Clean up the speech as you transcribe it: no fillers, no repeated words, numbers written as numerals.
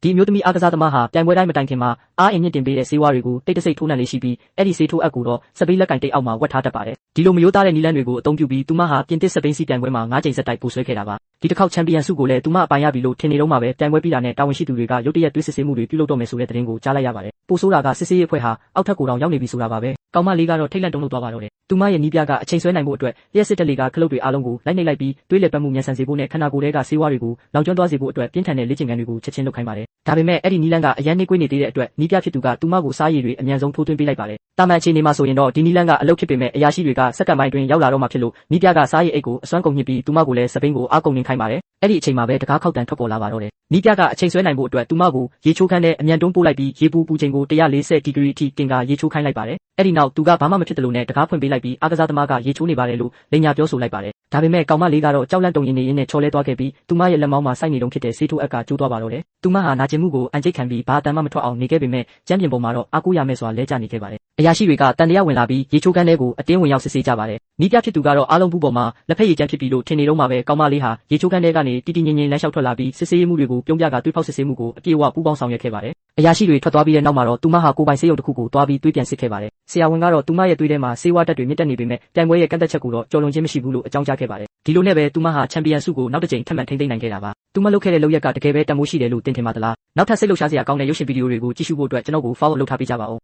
ဒီမျိုးသမီးအားကစားသမားဟာပြိုင်ပွဲတိုင်းမတိုင်ခင်မှာအားအင်မြင့်တင်ပေးတဲ့ဆေးဝါးတွေကိုတိတ်တဆိတ်ထိုးနှံလေးရှိပြီးအဲ့ဒီဆေးထိုးအပ်ကိုတော့စပိတ်လက်ကင်တိတ်အောက်မှာဝတ်ထားတတ်ပါတယ်ဒီလိုမျိုးသားတဲ့နီလန်းတွေကိုအသုံးပြုပြီးသူမဟာပြင်သစ်စပိန်စီပြိုင်ပွဲမှာ9ကြိမ်ဆက်တိုက်ပိုဆွဲခဲ့တာပါဒီတစ်ခေါက်ချန်ပီယံဆုကိုလည်းသူမအပိုင်ရပြီလို့ထင်နေတော့မှပဲပြိုင်ပွဲပြီးတာနဲ့တာဝန်ရှိသူတွေကရုတ်တရက်တွေးစစ်ဆေးမှုတွေပြုလုပ်တော့မယ်ဆိုတဲ့သတင်းကိုကြားလိုက်ရပါတယ်ပိုဆိုးတာကစစ်ဆေးရေးအဖွဲ့ဟာအောက်ထပ်ကိုတောင်ရောက်နေပြီဆိုတာပါပဲကောင်မလေးကတော့ထိတ်လန့်တုန်လှုပ်သွားပါတော့တယ်သူမရဲ့နီးပြကအချိန်ဆွဲနိုင်ဖို့အတွက်လျှက်စစ်တက်လေးကခလုတ်တွေအားလုံးကိုလိုက်နှိပ်လိုက်ပြီးတွေးလက်ပတ်မှုမြန်ဆန်စေဖို့နဲ့ခန္ဓာကိုယ်ထဲကဆေးဝါးတွေကိုလောင်ကျွမ်းသွားစေဖို့အတွက်ပြင်းထန်တဲ့လေ့ကျင့်ခန်းတွေကိုချက်ချင်းလုပ်ခိုင်းပါတယ်ဒါပေမဲ့အဲ့ဒီနီလန်းကအရန်နှိကွေးနေသေးတဲ့အတွက်နီးပြဖြစ်သူကသူမကိုစားရည်တွေအမြန်ဆုံးထိုးသွင်းပေးလိုက်ပါတယ်တာမန်အခြေအနေမှာဆိုရင်တော့ဒီနီလန်းကအလုပ်ဖြစ်ပေမဲ့အရာရှိတွေကစက္ကန့်ပိုင်းအတွင်းရောက်လာတော့မှဖြစ်လို့နီးပြကစားရည်အိတ်ကိုအစွမ်းကုန်ညှစ်ပြီးသူမကိုလည်းစပိန်ကိုအားကုန်နှင်ခိုင်းပါတယ်အဲ့ဒီအချိန်မှာပဲတကားခောက်တန်ထွက်ပေါ်လာပါတော့တယ်နီးပြကအချိန်ဆွဲနိုင်ဖို့အတွက်သူမကိုရေချိုးခန်းနဲ့အမြန်တွန်းပို့လိုက်ပြီးရေပူပူချိန်ကို140ဒီဂရီအထိတင်ကာရေချိုးခိုင်းလိုက်ပါတယ်အဲ့ဒီနောက်သူကဘာမှမဖြစ်တယ်လို့နဲ့တကားဖွင့်ပေးလိုက်ပြီးအားကစားသမားကရေချိုးနေပါတယ်လို့လိန်ညာပြောဆိုလိုက်ပါတယ်ဒါပေမဲ့ကောင်မလေးကတော့ကြောက်လန့်တုန်ရင်နေရင်းနဲ့ချော်လဲသွားခဲ့ပြီးသူမရဲ့လက်မောင်းမှာစိုက်နေတုံးဖြစ်တဲ့ဆေးထိုးအက်ကကျိုးသွားပါတော့တယ်သူမဟာနာကျင်မှုကိုအန်ကျိတ်ခံပြီးဘာအတန်မှမထွက်အောင်နေခဲ့ပေမဲ့ကျမ်းပြင်ပေါ်မှာတော့အားကိုးရမယ်စွာလဲကျနေခဲ့ပါတယ်အရာရှိတွေကတန်တရားဝင်လာပြီးရေချိုးခန်းထဲကိုအတင်းဝင်ရောက်စစ်ဆေးကြပါတယ်နီးပြဖြစ်သူကတော့အားလုံးဘူးပေါ်မှာလက်ဖက်ရည်ကျန်းဖြစ်ပြီးလို့ထင်နေတော့မှပဲကောင်မလေးဟာရေချိုးခန်းထဲကနေတီတီငင်ငင်လမ်းလျှောက်ထွက်လာပြီးစစ်ဆေးရေးမှုတွေကိုပြုံးပြကတွေးဖောက်စစ်ဆေးမှုကိုအပြေအဝပူးပေါင်းဆောင်ရွက်ခဲ့ပါတယ်အရာရှိတွေထွက်သွားပြီးတဲ့နောက်မှာတော့သူမဟာကိုပိုင်ဆေးရုံတစ်ခုကိုသွားပြီးတွေးပြန်စစ်ခဲ့ပါတယ်ဆရာဝန်ကတော့သူမရဲ့တွေးထဲမှာဆေးဝါးတက်တွေမြင့်တက်နေပေမဲ့ပြိုင်ပွဲရဲ့ကန့်သက်ချက်ကိုတော့ကျော်လွန်ခြင်းမရှိဘူးလို့အကြောင်းကြားခဲ့ပါတယ်ဒီလိုနဲ့ပဲသူမဟာချန်ပီယံဆုကိုနောက်တစ်ကြိမ်ထပ်မံထိန်းသိမ်းနိုင်ခဲ့တာပါသူမလုပ်ခဲ့တဲ့လုပ်ရက်ကတကယ်ပဲတန်ဖိုးရှိတယ်လို့တင်ထင်ပါသလားနောက်ထပ်စိတ်လှုပ်ရှားစရာကောင်းတဲ့ရုပ်ရှင်ဗီဒီယိုတွေကိုကြည့်ရှုဖို့အတွက်ကျွန်တော်ကို follow လုပ်ထားပေးကြပါဦး